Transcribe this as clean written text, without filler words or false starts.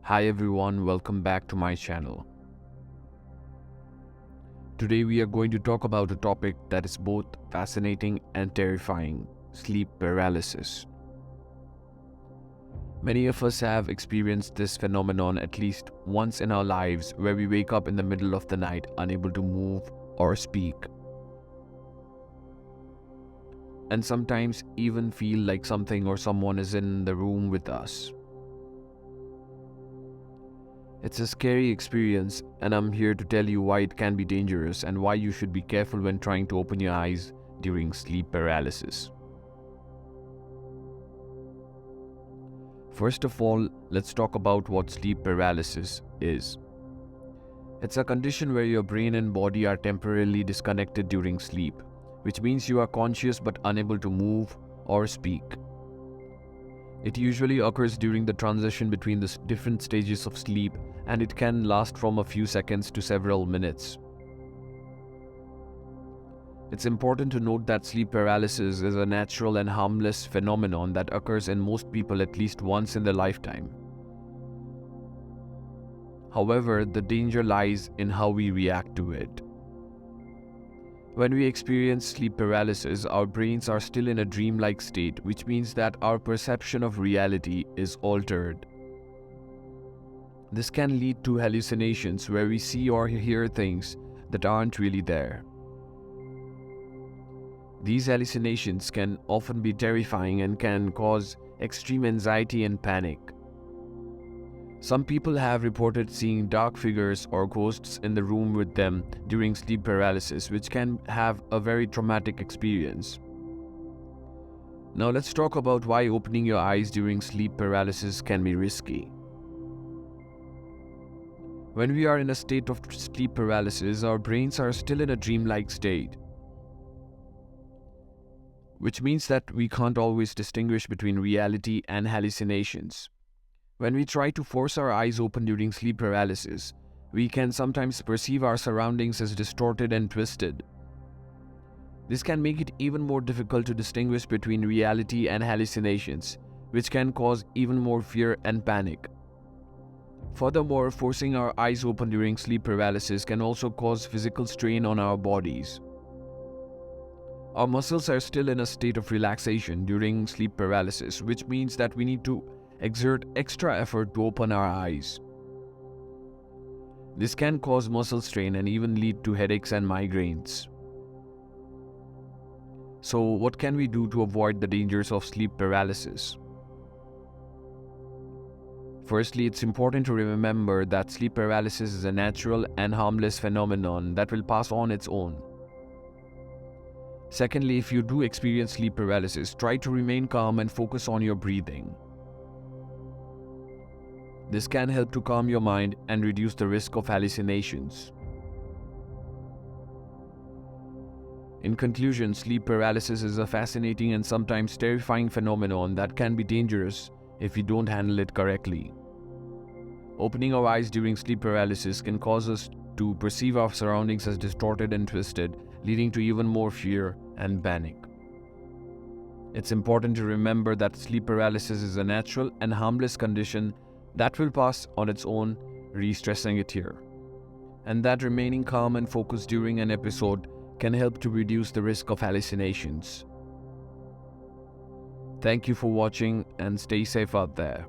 Hi everyone, welcome back to my channel. Today we are going to talk about a topic that is both fascinating and terrifying: sleep paralysis. Many of us have experienced this phenomenon at least once in our lives, where we wake up in the middle of the night unable to move or speak, and sometimes even feel like something or someone is in the room with us. It's a scary experience, and I'm here to tell you why it can be dangerous and why you should be careful when trying to open your eyes during sleep paralysis. First of all, let's talk about what sleep paralysis is. It's a condition where your brain and body are temporarily disconnected during sleep, which means you are conscious but unable to move or speak. It usually occurs during the transition between the different stages of sleep, and it can last from a few seconds to several minutes. It's important to note that sleep paralysis is a natural and harmless phenomenon that occurs in most people at least once in their lifetime. However, the danger lies in how we react to it. When we experience sleep paralysis, our brains are still in a dreamlike state, which means that our perception of reality is altered. This can lead to hallucinations where we see or hear things that aren't really there. These hallucinations can often be terrifying and can cause extreme anxiety and panic. Some people have reported seeing dark figures or ghosts in the room with them during sleep paralysis, which can have a very traumatic experience. Now let's talk about why opening your eyes during sleep paralysis can be risky. When we are in a state of sleep paralysis, our brains are still in a dreamlike state, which means that we can't always distinguish between reality and hallucinations. When we try to force our eyes open during sleep paralysis, we can sometimes perceive our surroundings as distorted and twisted. This can make it even more difficult to distinguish between reality and hallucinations, which can cause even more fear and panic. Furthermore, forcing our eyes open during sleep paralysis can also cause physical strain on our bodies. Our muscles are still in a state of relaxation during sleep paralysis, which means that we need to exert extra effort to open our eyes. This can cause muscle strain and even lead to headaches and migraines. So, what can we do to avoid the dangers of sleep paralysis? Firstly, it's important to remember that sleep paralysis is a natural and harmless phenomenon that will pass on its own. Secondly, if you do experience sleep paralysis, try to remain calm and focus on your breathing. This can help to calm your mind and reduce the risk of hallucinations. In conclusion, sleep paralysis is a fascinating and sometimes terrifying phenomenon that can be dangerous if we don't handle it correctly. Opening our eyes during sleep paralysis can cause us to perceive our surroundings as distorted and twisted, leading to even more fear and panic. It's important to remember that sleep paralysis is a natural and harmless condition that will pass on its own, re-stressing it here, and that remaining calm and focused during an episode can help to reduce the risk of hallucinations. Thank you for watching and stay safe out there.